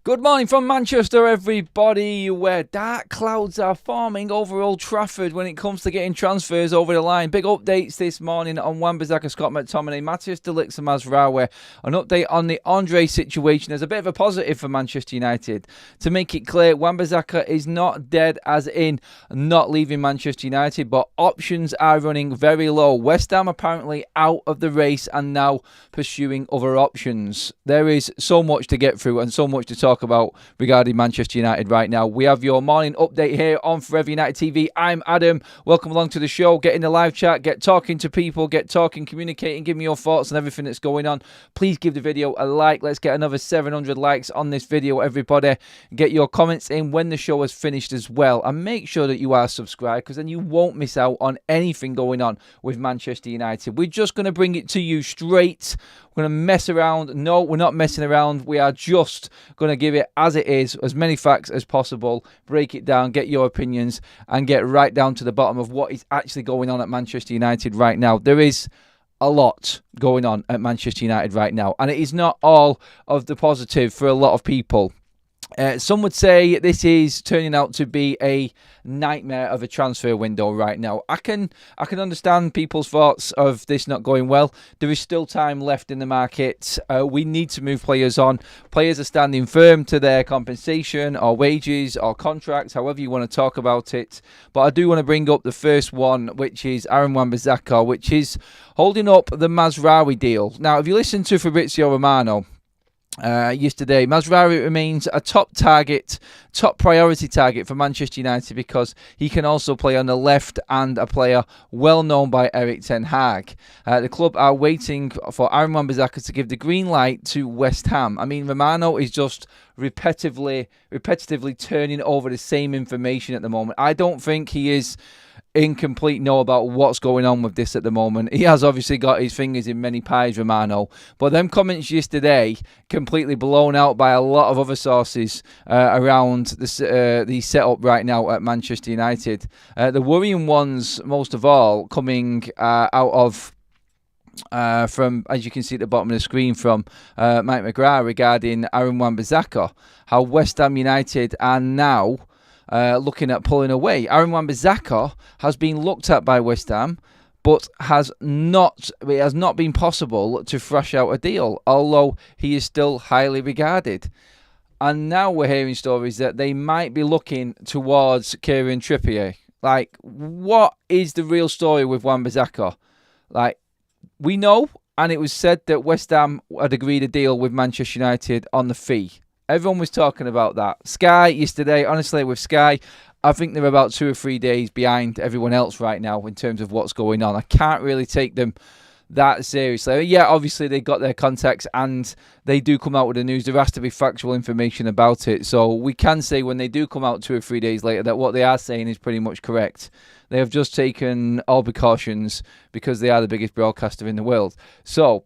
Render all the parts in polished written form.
Good morning from Manchester, everybody, where dark clouds are forming over Old Trafford when it comes to getting transfers over the line. Big updates this morning on Wan Bissaka, Scott McTominay, Matthias de Ligt and Mazraoui. An update on the Andre situation. There's a bit of a positive for Manchester United. To make it clear, Wan Bissaka is not dead, as in not leaving Manchester United, but options are running very low. West Ham apparently out of the race and now pursuing other options. There is so much to get through and so much to talk about regarding Manchester United right now. We have your morning update here on Forever United TV. I'm Adam. Welcome along to the show. Get in the live chat, get talking to people, get talking, communicating, give me your thoughts on everything that's going on. Please give the video a like. Let's get another 700 likes on this video, everybody. Get your comments in when the show has finished as well. And make sure that you are subscribed, because then you won't miss out on anything going on with Manchester United. We're just going to bring it to you straight. We're going to mess around. No, we're not messing around. We are just going to give it as it is, as many facts as possible, break it down, get your opinions, and get right down to the bottom of what is actually going on at Manchester United right now. There is a lot going on at Manchester United right now, and it is not all of the positive for a lot of people. Some would say this is turning out to be a nightmare of a transfer window right now. I can understand people's thoughts of this not going well. There is still time left in the market. We need to move players on. Players are standing firm to their compensation or wages or contracts, however you want to talk about it. But I do want to bring up the first one, which is Aaron Wan Bissaka, which is holding up the Mazraoui deal. Now, if you listen to Fabrizio Romano yesterday, Mazraoui remains a top priority target for Manchester United because he can also play on the left and a player well known by Erik ten Hag. The club are waiting for Aaron Wan Bissaka to give the green light to West Ham. I mean, Romano is just repetitively turning over the same information at the moment. I don't think he is in complete know about what's going on with this at the moment. He has obviously got his fingers in many pies, Romano, but them comments yesterday completely blown out by a lot of other sources around the setup right now at Manchester United. The worrying ones, most of all, coming out of from, as you can see at the bottom of the screen, from Mike McGrath regarding Aaron Wan Bissaka, how West Ham United are now looking at pulling away. Aaron Wan Bissaka has been looked at by West Ham, but it has not been possible to thrash out a deal, although he is still highly regarded. And now we're hearing stories that they might be looking towards Kieran Trippier. Like, what is the real story with Wan Bissaka? Like, we know, and it was said that West Ham had agreed a deal with Manchester United on the fee. Everyone was talking about that. Sky yesterday, honestly, with Sky, I think they're about 2 or 3 days behind everyone else right now in terms of what's going on. I can't really take them that seriously. Yeah, obviously they got their contacts and they do come out with the news. There has to be factual information about it. So we can say when they do come out 2 or 3 days later that what they are saying is pretty much correct. They have just taken all precautions because they are the biggest broadcaster in the world. So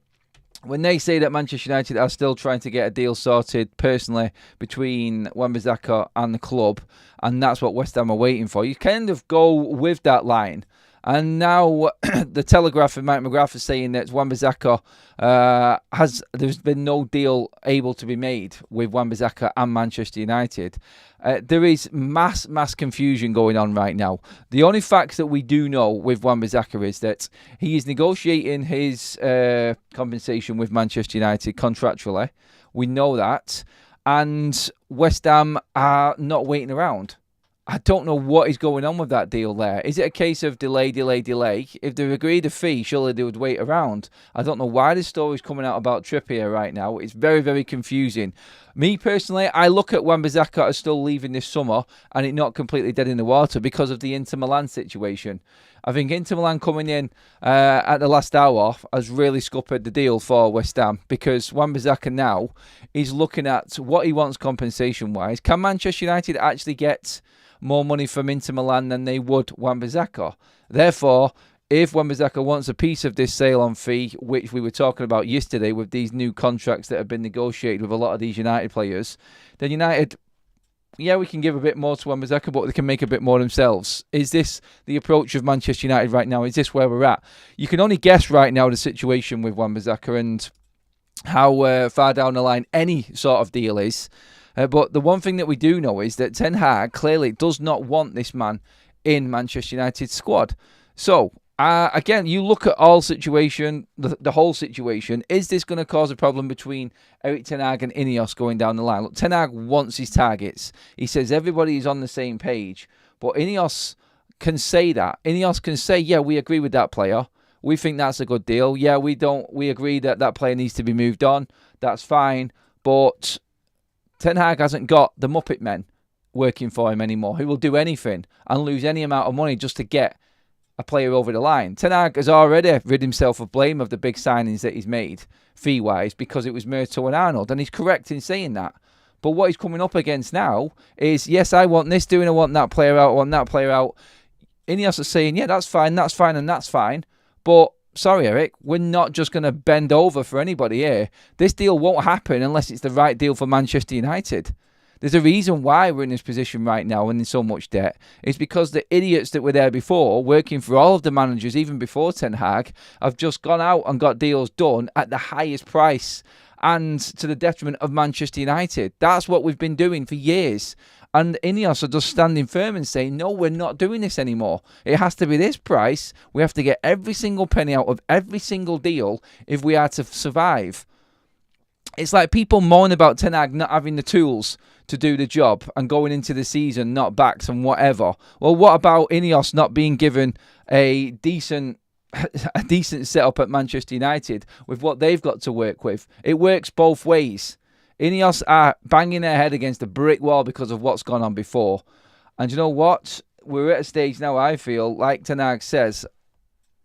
when they say that Manchester United are still trying to get a deal sorted personally between Wan Bissaka and the club, and that's what West Ham are waiting for, you kind of go with that line. And now the Telegraph and Mike McGrath is saying that Wan Bissaka there's been no deal able to be made with Wan Bissaka and Manchester United. There is mass confusion going on right now. The only facts that we do know with Wan Bissaka is that he is negotiating his compensation with Manchester United contractually. We know that. And West Ham are not waiting around. I don't know what is going on with that deal there. Is it a case of delay? If they've agreed a fee, surely they would wait around. I don't know why this story is coming out about Trippier right now. It's very, very confusing. Me personally, I look at Wan Bissaka as still leaving this summer and it not completely dead in the water because of the Inter Milan situation. I think Inter Milan coming in at the last hour has really scuppered the deal for West Ham because Wan Bissaka now is looking at what he wants compensation-wise. Can Manchester United actually get more money from Inter Milan than they would Wan Bissaka? Therefore, if Wan Bissaka wants a piece of this sale on fee, which we were talking about yesterday with these new contracts that have been negotiated with a lot of these United players, then United yeah, we can give a bit more to Wan Bissaka, but they can make a bit more themselves. Is this the approach of Manchester United right now? Is this where we're at? You can only guess right now the situation with Wan Bissaka and how far down the line any sort of deal is. But the one thing that we do know is that Ten Hag clearly does not want this man in Manchester United's squad. So, again, you look at all situation, the whole situation. Is this going to cause a problem between Erik Ten Hag and INEOS going down the line? Look, Ten Hag wants his targets. He says everybody is on the same page. But INEOS can say that. INEOS can say, yeah, we agree with that player. We think that's a good deal. Yeah, we agree that that player needs to be moved on. That's fine. But Ten Hag hasn't got the Muppet men working for him anymore who will do anything and lose any amount of money just to get a player over the line. Ten Hag has already rid himself of blame of the big signings that he's made fee-wise because it was Murto and Arnold, and he's correct in saying that. But what he's coming up against now is, yes, I want this doing, I want that player out, I want that player out. INEOS is saying, yeah, that's fine, and that's fine. But, sorry, Eric, we're not just going to bend over for anybody here. This deal won't happen unless it's the right deal for Manchester United. There's a reason why we're in this position right now and in so much debt. It's because the idiots that were there before, working for all of the managers, even before Ten Hag, have just gone out and got deals done at the highest price and to the detriment of Manchester United. That's what we've been doing for years. And INEOS are just standing firm and saying, no, we're not doing this anymore. It has to be this price. We have to get every single penny out of every single deal if we are to survive. It's like people moan about Ten Hag not having the tools to do the job and going into the season not backs and whatever. Well, what about INEOS not being given a decent setup at Manchester United with what they've got to work with? It works both ways. INEOS are banging their head against a brick wall because of what's gone on before. And you know what? We're at a stage now, I feel, like Ten Hag says,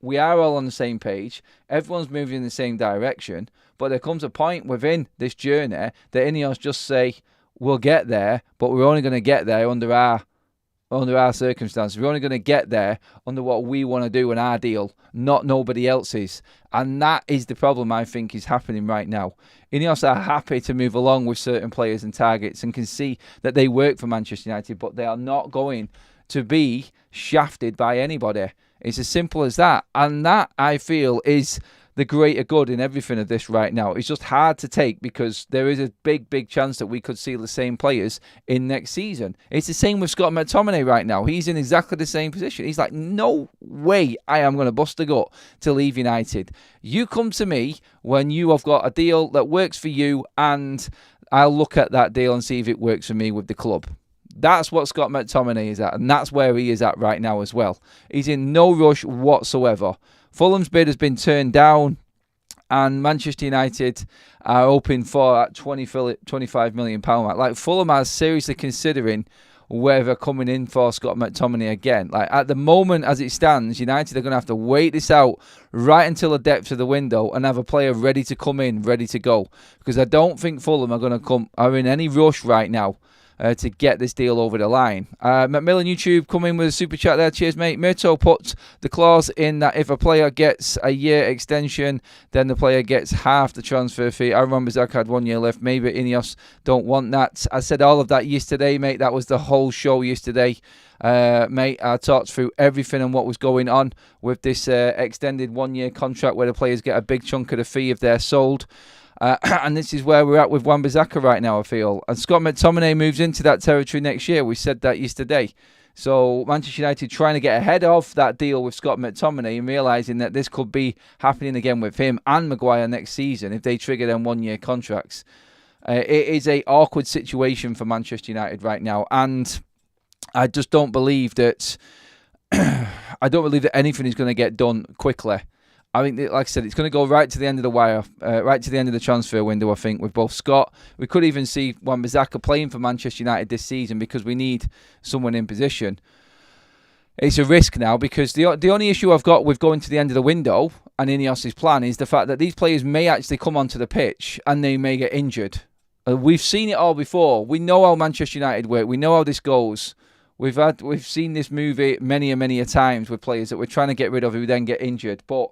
we are all on the same page. Everyone's moving in the same direction. But there comes a point within this journey that INEOS just say, we'll get there, but we're only going to get there under our circumstances. We're only going to get there under what we want to do in our deal, not nobody else's. And that is the problem I think is happening right now. INEOS are happy to move along with certain players and targets and can see that they work for Manchester United, but they are not going to be shafted by anybody. It's as simple as that. And that, I feel, is the greater good in everything of this right now. It's just hard to take because there is a big chance that we could see the same players in next season. It's the same with Scott McTominay right now. He's in exactly the same position. He's like, no way I am going to bust a gut to leave United. You come to me when you have got a deal that works for you and I'll look at that deal and see if it works for me with the club. That's what Scott McTominay is at, and that's where he is at right now as well. He's in no rush whatsoever. Fulham's bid has been turned down, and Manchester United are hoping for that £25 million mark. Like, Fulham are seriously considering whether coming in for Scott McTominay again. Like, at the moment, as it stands, United are going to have to wait this out right until the depth of the window and have a player ready to come in, ready to go. Because I don't think Fulham are in any rush right now to get this deal over the line. Macmillan YouTube come in with a super chat there. Cheers, mate. Murto put the clause in that if a player gets a year extension, then the player gets half the transfer fee. I remember Zach had 1 year left. Maybe INEOS don't want that. I said all of that yesterday, mate. That was the whole show yesterday. Mate, I talked through everything and what was going on with this extended 1 year contract where the players get a big chunk of the fee if they're sold. And this is where we're at with Wan Bissaka right now, I feel. And Scott McTominay moves into that territory next year. We said that yesterday. So Manchester United trying to get ahead of that deal with Scott McTominay and realising that this could be happening again with him and Maguire next season if they trigger them 1 year contracts. It is an awkward situation for Manchester United right now. And I just don't believe that anything is going to get done quickly. I think, like I said, it's going to go right to the end of the wire, right to the end of the transfer window, I think, with both Scott. We could even see Wan Bissaka playing for Manchester United this season because we need someone in position. It's a risk now because the only issue I've got with going to the end of the window and INEOS' plan is the fact that these players may actually come onto the pitch and they may get injured. We've seen it all before. We know how Manchester United work. We know how this goes. We've seen this movie many a times with players that we're trying to get rid of who then get injured. But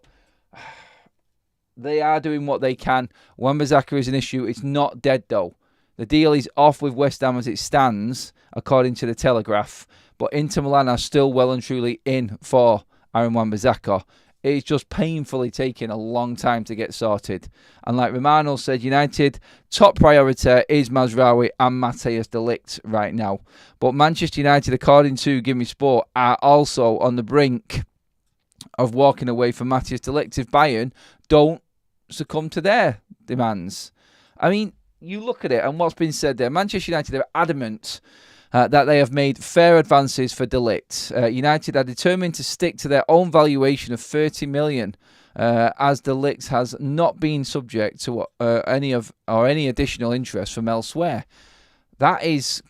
they are doing what they can. Wan Bissaka is an issue. It's not dead, though. The deal is off with West Ham as it stands, according to the Telegraph. But Inter Milan are still well and truly in for Wan Bissaka. It's just painfully taking a long time to get sorted. And like Romano said, United top priority is Mazraoui and Matthias de Ligt right now. But Manchester United, according to Give Me Sport, are also on the brink of walking away from Matthias de Ligt if Bayern don't succumb to their demands. I mean, you look at it and what's been said there. Manchester United are adamant that they have made fair advances for de Ligt. United are determined to stick to their own valuation of 30 million, as de Ligt has not been subject to any additional interest from elsewhere. That is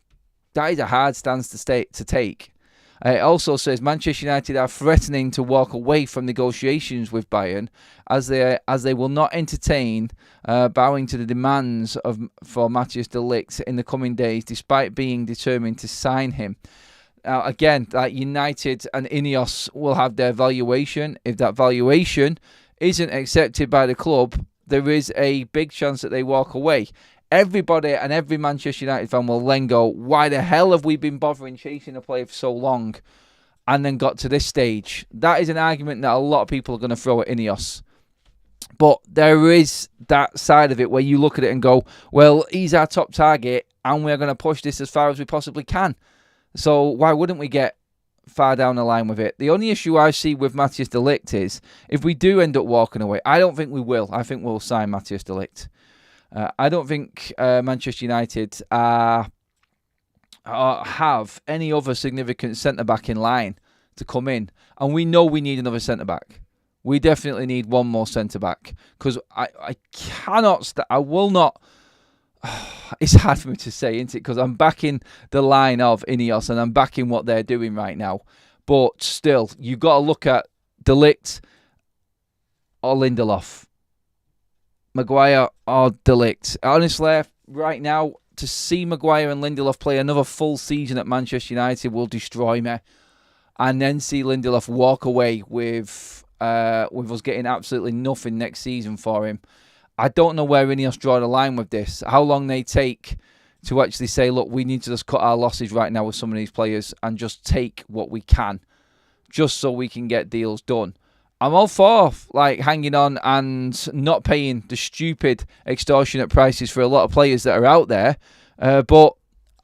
a hard stance to take. It also says Manchester United are threatening to walk away from negotiations with Bayern as they will not entertain bowing to the demands for Matthias de Ligt in the coming days, despite being determined to sign him. Now, again, United and INEOS will have their valuation. If that valuation isn't accepted by the club, there is a big chance that they walk away. Everybody and every Manchester United fan will then go, why the hell have we been bothering chasing a player for so long and then got to this stage? That is an argument that a lot of people are going to throw at INEOS. But there is that side of it where you look at it and go, well, he's our top target and we're going to push this as far as we possibly can. So why wouldn't we get far down the line with it? The only issue I see with Matthias de Ligt is if we do end up walking away, I don't think we will. I think we'll sign Matthias de Ligt. I don't think Manchester United have any other significant centre-back in line to come in. And we know we need another centre-back. We definitely need one more centre-back. Because I cannot... I will not... It's hard for me to say, isn't it? Because I'm backing the line of INEOS and I'm backing what they're doing right now. But still, you've got to look at de Ligt or Lindelof. Maguire or de Ligt. Honestly, right now, to see Maguire and Lindelof play another full season at Manchester United will destroy me. And then see Lindelof walk away with us getting absolutely nothing next season for him. I don't know where INEOS draw the line with this. How long they take to actually say, look, we need to just cut our losses right now with some of these players and just take what we can, just so we can get deals done. I'm all for hanging on and not paying the stupid extortionate prices for a lot of players that are out there. But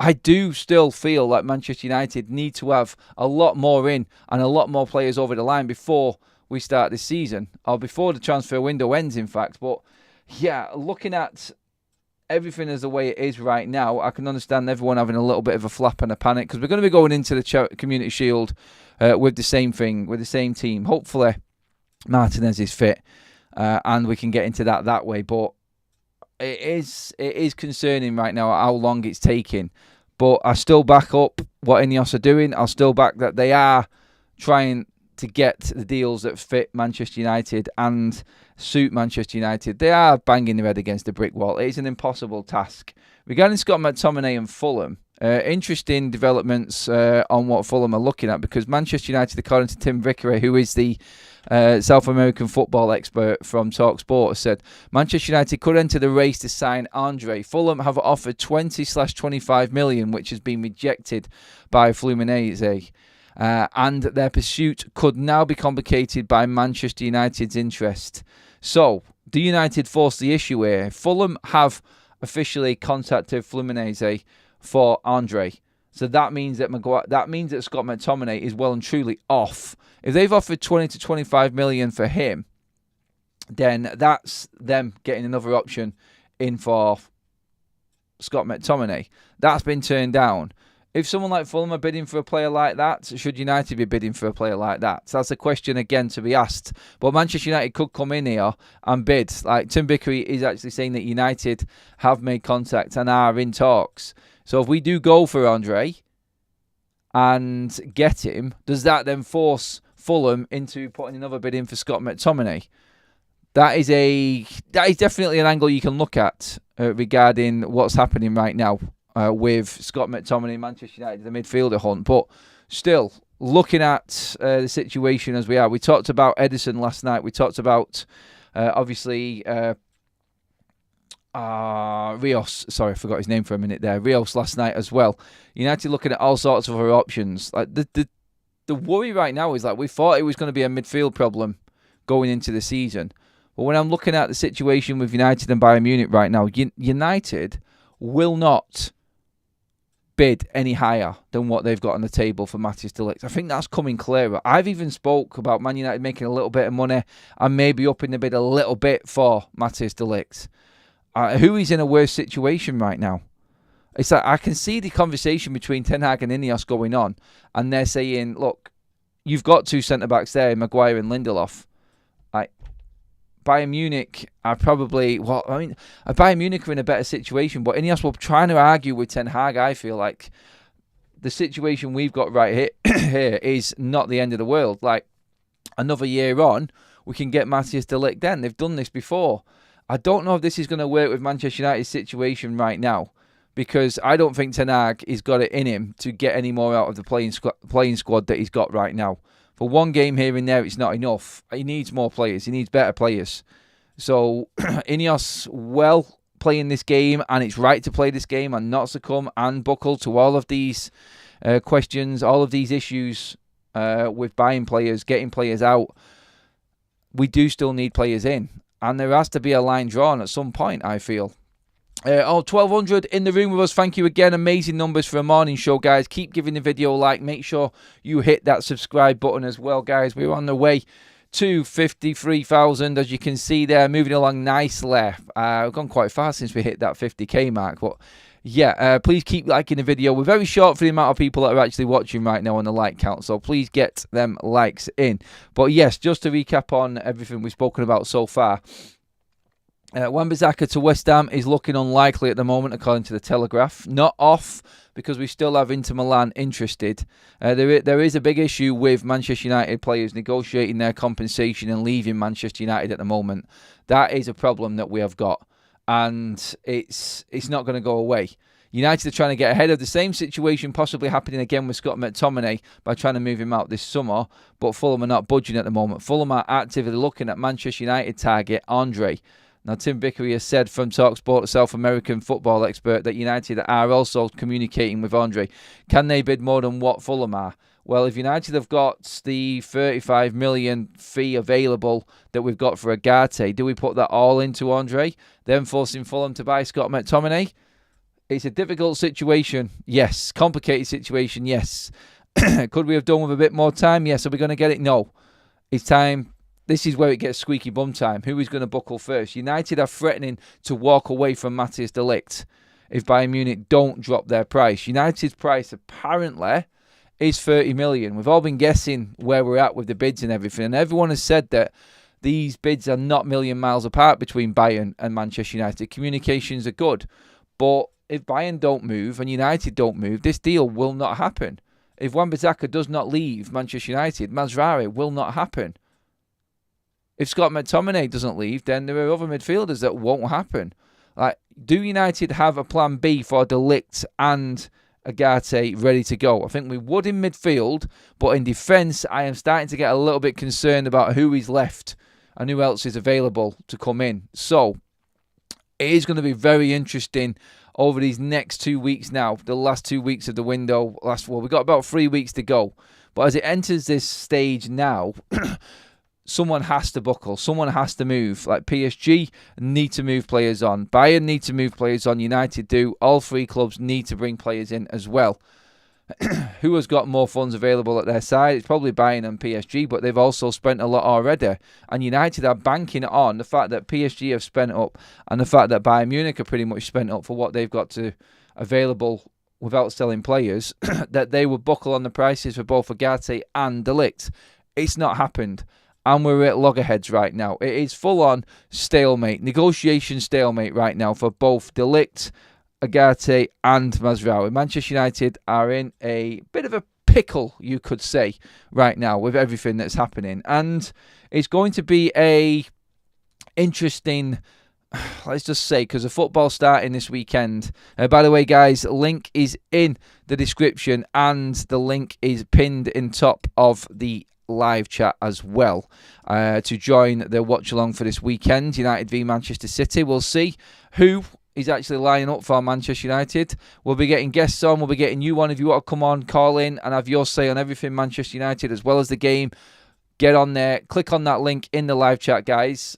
I do still feel like Manchester United need to have a lot more in and a lot more players over the line before we start this season, or before the transfer window ends, in fact. But yeah, looking at everything as the way it is right now, I can understand everyone having a little bit of a flap and a panic because we're going to be going into the Community Shield with the same thing, with the same team. Hopefully Martinez is fit and we can get into that way, but it is concerning right now how long it's taking. But I still back up what INEOS are doing. I'll still back that they are trying to get the deals that fit Manchester United and suit Manchester United. They are banging their head against the brick wall. It is an impossible task. Regarding Scott McTominay and Fulham, interesting developments on what Fulham are looking at, because Manchester United, according to Tim Vickery, who is the South American football expert from TalkSport, said Manchester United could enter the race to sign Andre. Fulham have offered 20/25 million, which has been rejected by Fluminense. And their pursuit could now be complicated by Manchester United's interest. So, do United force the issue here? Fulham have officially contacted Fluminense for Andre. So that means that Scott McTominay is well and truly off. If they've offered 20 to 25 million for him, then that's them getting another option in for Scott McTominay. That's been turned down. If someone like Fulham are bidding for a player like that, should United be bidding for a player like that? So that's a question again to be asked. But Manchester United could come in here and bid. Like Tim Vickery is actually saying that United have made contact and are in talks. So if we do go for Andre and get him, does that then force Fulham into putting another bid in for Scott McTominay? That is definitely an angle you can look at regarding what's happening right now. With Scott McTominay, Manchester United, the midfielder hunt. But still, looking at the situation as we are, we talked about Edison last night. We talked about, obviously, Rios. Sorry, I forgot his name for a minute there. Rios last night as well. United looking at all sorts of other options. Like the worry right now is like we thought it was going to be a midfield problem going into the season. But when I'm looking at the situation with United and Bayern Munich right now, United will not bid any higher than what they've got on the table for Matthias de Ligt. I think that's coming clearer. I've even spoke about Man United making a little bit of money and maybe upping the bid a little bit for Matthias de Ligt. Who is in a worse situation right now? It's like I can see the conversation between Ten Hag and INEOS going on, and they're saying, look, you've got two centre-backs there, Maguire and Lindelof. Like, Bayern Munich are probably, Bayern Munich are in a better situation, but INEOS were trying to argue with Ten Hag. I feel like the situation we've got right here is not the end of the world. Like, another year on, we can get Matthias de Ligt then. They've done this before. I don't know if this is going to work with Manchester United's situation right now, because I don't think Ten Hag has got it in him to get any more out of the playing squad that he's got right now. For one game here and there, it's not enough. He needs more players. He needs better players. So, INEOS well playing this game, and it's right to play this game and not succumb and buckle to all of these questions, all of these issues with buying players, getting players out. We do still need players in, and there has to be a line drawn at some point, I feel. 1,200 in the room with us. Thank you again. Amazing numbers for a morning show, guys. Keep giving the video a like. Make sure you hit that subscribe button as well, guys. We're on the way to 53,000, as you can see there. Moving along nicely. We've gone quite fast since we hit that 50k mark. But yeah, please keep liking the video. We're very short for the amount of people that are actually watching right now on the like count. So please get them likes in. But yes, just to recap on everything we've spoken about so far. Wan Bissaka to West Ham is looking unlikely at the moment, according to the Telegraph. Not off, because we still have Inter Milan interested. There is a big issue with Manchester United players negotiating their compensation and leaving Manchester United at the moment. That is a problem that we have got, and it's not going to go away. United are trying to get ahead of the same situation possibly happening again with Scott McTominay by trying to move him out this summer, but Fulham are not budging at the moment. Fulham are actively looking at Manchester United target Andre. Now, Tim Vickery has said from TalkSport, a South American football expert, that United are also communicating with Andre. Can they bid more than what Fulham are? Well, if United have got the 35 million fee available that we've got for Agate, do we put that all into Andre, then forcing Fulham to buy Scott McTominay? It's a difficult situation, yes. Complicated situation, yes. Could we have done with a bit more time? Yes. Are we going to get it? No. It's time. This is where it gets squeaky bum time. Who is going to buckle first? United are threatening to walk away from Matthias de Ligt if Bayern Munich don't drop their price. United's price apparently is 30 million. We've all been guessing where we're at with the bids and everything, and everyone has said that these bids are not a million miles apart between Bayern and Manchester United. Communications are good, but if Bayern don't move and United don't move, this deal will not happen. If Wan Bissaka does not leave Manchester United, Mazraoui will not happen. If Scott McTominay doesn't leave, then there are other midfielders that won't happen. Like, do United have a plan B for de Ligt and Agate ready to go? I think we would in midfield, but in defence, I am starting to get a little bit concerned about who is left and who else is available to come in. So, it is going to be very interesting over these next 2 weeks now, the last 2 weeks of the window. We've got about 3 weeks to go. But as it enters this stage now, someone has to buckle. Someone has to move. Like PSG need to move players on. Bayern need to move players on. United do. All three clubs need to bring players in as well. Who has got more funds available at their side? It's probably Bayern and PSG, but they've also spent a lot already. And United are banking on the fact that PSG have spent up and the fact that Bayern Munich are pretty much spent up for what they've got to available without selling players, that they would buckle on the prices for both Agate and de Ligt. It's not happened. And we're at loggerheads right now. It is full-on stalemate, negotiation stalemate right now for both de Ligt, Agate and Mazraoui. Manchester United are in a bit of a pickle, you could say, right now with everything that's happening. And it's going to be a interesting, let's just say, because the football's starting this weekend. By the way, guys, link is in the description and the link is pinned in top of the live chat as well to join the watch along for this weekend. United v Manchester City. We'll see who is actually lining up for Manchester United. We'll be getting guests on. We'll be getting you on if you want to come on, call in and have your say on everything Manchester United as well as the game. Get on there, click on that link in the live chat, guys.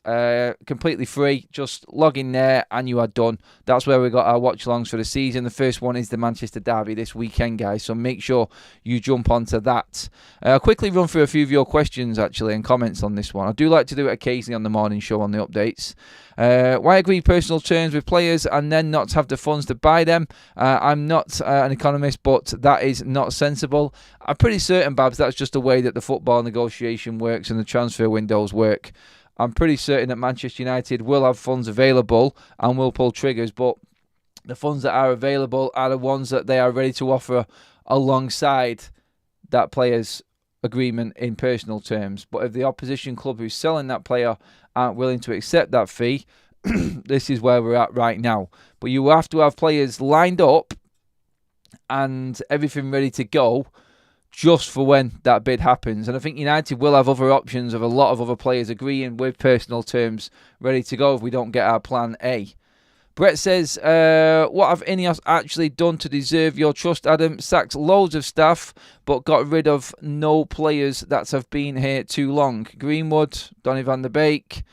Completely free. Just log in there and you are done. That's where we got our watch-alongs for the season. The first one is the Manchester Derby this weekend, guys. So make sure you jump onto that. I'll quickly run through a few of your questions, actually, and comments on this one. I do like to do it occasionally on the morning show on the updates. Why agree personal terms with players and then not have the funds to buy them? I'm not an economist, but that is not sensible. I'm pretty certain, Babs, that's just the way that the football negotiation works and the transfer windows work. I'm pretty certain that Manchester United will have funds available and will pull triggers, but the funds that are available are the ones that they are ready to offer alongside that player's agreement in personal terms. But if the opposition club who's selling that player aren't willing to accept that fee, this is where we're at right now. But you have to have players lined up and everything ready to go just for when that bid happens. And I think United will have other options of a lot of other players agreeing with personal terms ready to go if we don't get our plan A. Brett says, what have INEOS actually done to deserve your trust, Adam? Sacked loads of staff, but got rid of no players that have been here too long. Greenwood, Donny van der Beek.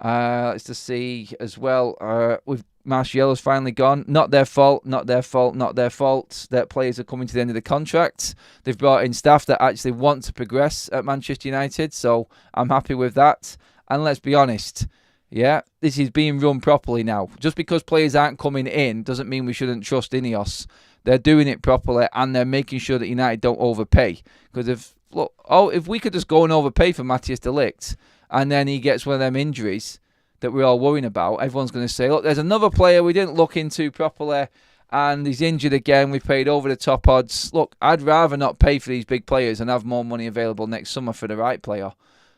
Let's just see as well. With Martial's finally gone. Not their fault, not their fault, not their fault. Their players are coming to the end of the contract. They've brought in staff that actually want to progress at Manchester United, so I'm happy with that. And let's be honest, yeah, this is being run properly now. Just because players aren't coming in doesn't mean we shouldn't trust INEOS. They're doing it properly and they're making sure that United don't overpay. Because if we could just go and overpay for Matthias de Ligt and then he gets one of them injuries that we're all worrying about, everyone's going to say, look, there's another player we didn't look into properly and he's injured again. We've paid over the top odds. Look, I'd rather not pay for these big players and have more money available next summer for the right player.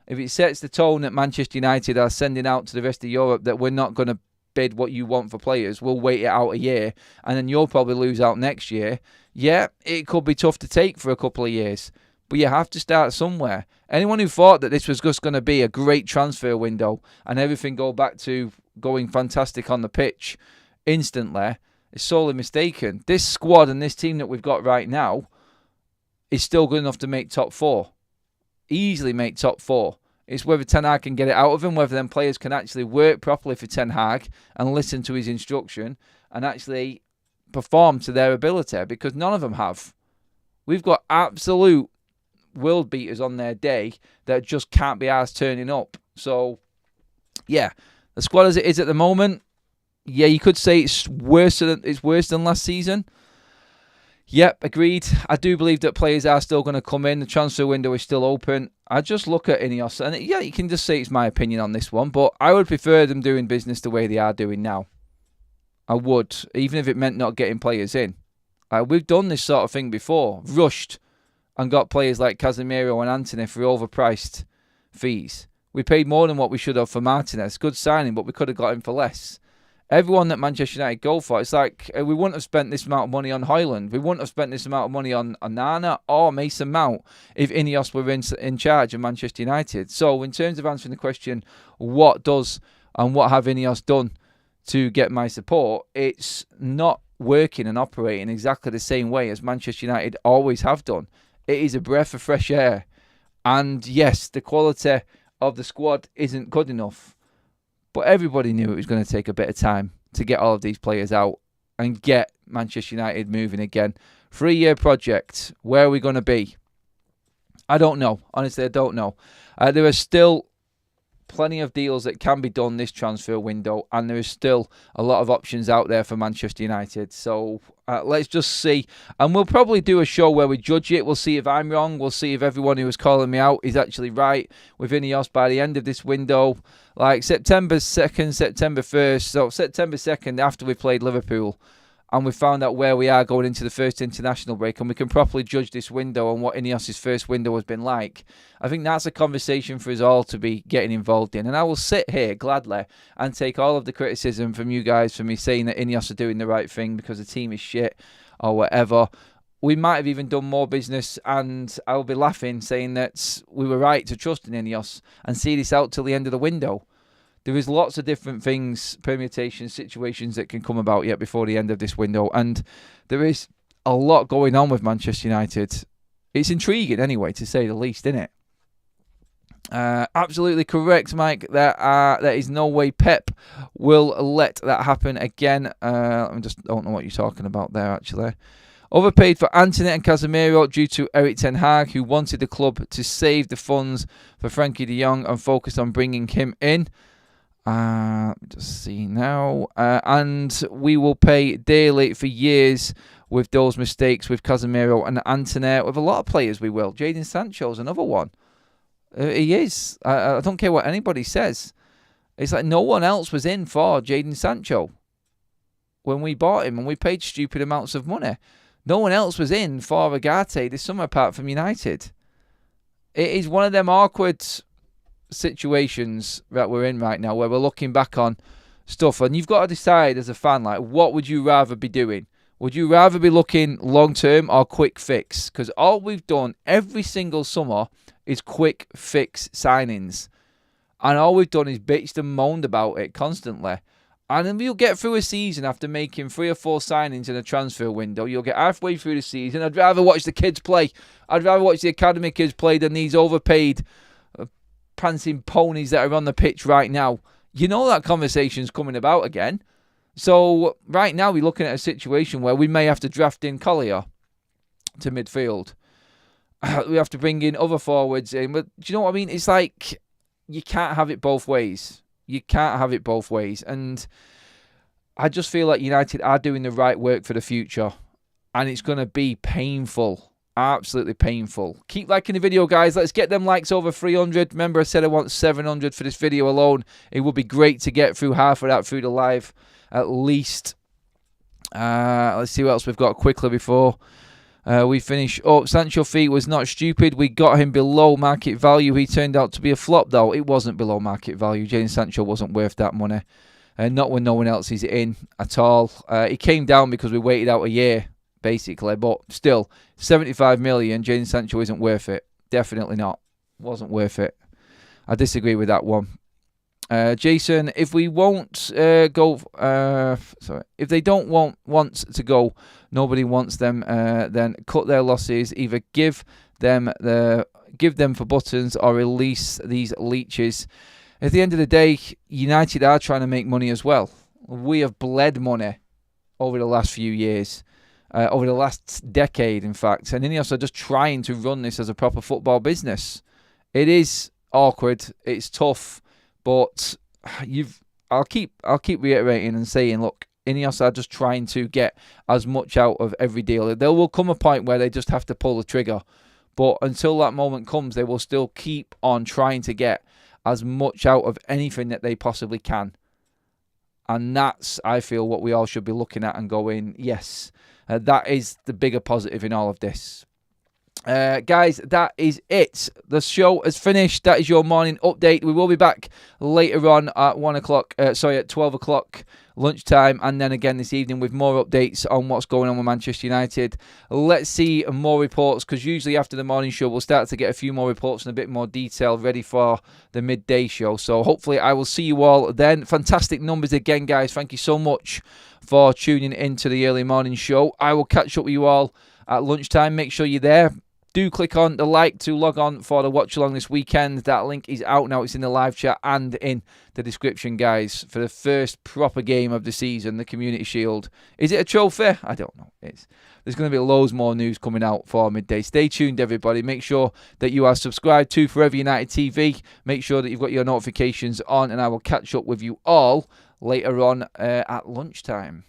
If it sets the tone that Manchester United are sending out to the rest of Europe that we're not going to bid what you want for players, we'll wait it out a year and then you'll probably lose out next year. Yeah, it could be tough to take for a couple of years, but you have to start somewhere. Anyone who thought that this was just going to be a great transfer window and everything go back to going fantastic on the pitch instantly is sorely mistaken. This squad and this team that we've got right now is still good enough to make top four. Easily make top four. It's whether Ten Hag can get it out of him, whether them players can actually work properly for Ten Hag and listen to his instruction and actually perform to their ability, because none of them have. We've got absolute world beaters on their day that just can't be arsed turning up. So, yeah, the squad as it is at the moment, yeah, you could say it's worse than last season. Yep, agreed. I do believe that players are still going to come in. The transfer window is still open. I just look at INEOS, and yeah, you can just say it's my opinion on this one, but I would prefer them doing business the way they are doing now. I would, even if it meant not getting players in. We've done this sort of thing before. Rushed and got players like Casemiro and Antony for overpriced fees. We paid more than what we should have for Martinez. Good signing, but we could have got him for less. Everyone that Manchester United go for, it's like we wouldn't have spent this amount of money on Højlund. We wouldn't have spent this amount of money on Onana or Mason Mount if INEOS were in charge of Manchester United. So in terms of answering the question, what does and what have INEOS done to get my support, it's not working and operating exactly the same way as Manchester United always have done. It is a breath of fresh air. And yes, the quality of the squad isn't good enough. But everybody knew it was going to take a bit of time to get all of these players out and get Manchester United moving again. 3-year project. Where are we going to be? I don't know. Honestly, I don't know. There are still plenty of deals that can be done this transfer window, and there is still a lot of options out there for Manchester United. So let's just see. And we'll probably do a show where we judge it. We'll see if I'm wrong. We'll see if everyone who was calling me out is actually right with INEOS by the end of this window. Like September 2nd, September 1st. So September 2nd, after we played Liverpool, and we found out where we are going into the first international break, and we can properly judge this window and what INEOS' first window has been like. I think that's a conversation for us all to be getting involved in. And I will sit here gladly and take all of the criticism from you guys for me saying that INEOS are doing the right thing because the team is shit or whatever. we might have even done more business, and I'll be laughing saying that we were right to trust in INEOS and see this out till the end of the window. There is lots of different things, permutations, situations that can come about yet before the end of this window, and there is a lot going on with Manchester United. It's intriguing anyway, to say the least, isn't it? Absolutely correct, Mike. There is no way Pep will let that happen again. I just don't know what you're talking about there, actually. Overpaid for Antony and Casemiro due to Erik ten Hag, who wanted the club to save the funds for Frankie de Jong and focus on bringing him in. Just see now. And we will pay dearly for years with those mistakes with Casemiro and Antony. With a lot of players, we will. Jadon Sancho's another one. He is. I don't care what anybody says. It's like no one else was in for Jadon Sancho when we bought him and we paid stupid amounts of money. No one else was in for Agate this summer apart from United. It is one of them awkward situations that we're in right now where we're looking back on stuff and you've got to decide as a fan, like, what would you rather be doing? Would you rather be looking long-term or quick fix? Because all we've done every single summer is quick fix signings. And all we've done is bitched and moaned about it constantly. And then you'll get through a season after making 3 or 4 signings in a transfer window. You'll get halfway through the season. I'd rather watch the kids play. I'd rather watch the academy kids play than these overpaid prancing ponies that are on the pitch right now. You know that conversation's coming about again. So right now we're looking at a situation where we may have to draft in Collier to midfield. We have to bring in other forwards in. But do you know what I mean? It's like you can't have it both ways. You can't have it both ways. And I just feel like United are doing the right work for the future. And it's going to be painful. Absolutely painful. Keep liking the video, guys. Let's get them likes over 300. Remember, I said I want 700 for this video alone. It would be great to get through half of that through the live at least. Let's see what else we've got quickly before we finish up. Sancho fee was not stupid. We got him below market value. He turned out to be a flop, though. It wasn't below market value. Jadon Sancho wasn't worth that money. Not when no one else is in at all. It came down because we waited out a year, basically. But still, 75 million, Jadon Sancho isn't worth it. Definitely not. Wasn't worth it. I disagree with that one. Jason, if we won't go, if they don't want to go, nobody wants them. Then cut their losses. Either give them for buttons or release these leeches. At the end of the day, United are trying to make money as well. We have bled money over the last few years, over the last decade, in fact. And INEOS are just trying to run this as a proper football business. It is awkward. It's tough. But I'll keep reiterating and saying, look, INEOS are just trying to get as much out of every deal. There will come a point where they just have to pull the trigger. But until that moment comes, they will still keep on trying to get as much out of anything that they possibly can. And that's, I feel, what we all should be looking at and going, yes, that is the bigger positive in all of this. Guys, that is it. The show has finished. That is your morning update. We will be back later on at 12 o'clock lunchtime, and then again this evening with more updates on what's going on with Manchester United. Let's see more reports, because usually after the morning show we'll start to get a few more reports and a bit more detail ready for the midday show. So hopefully I will see you all then. Fantastic numbers again, guys. Thank you so much for tuning into the early morning show. I will catch up with you all at lunchtime. Make sure you're there. Do click on the like to log on for the watch along this weekend. That link is out now. It's in the live chat and in the description, guys, for the first proper game of the season, the Community Shield. Is it a trophy? I don't know. There's going to be loads more news coming out for midday. Stay tuned, everybody. Make sure that you are subscribed to Forever United TV. Make sure that you've got your notifications on, and I will catch up with you all later on at lunchtime.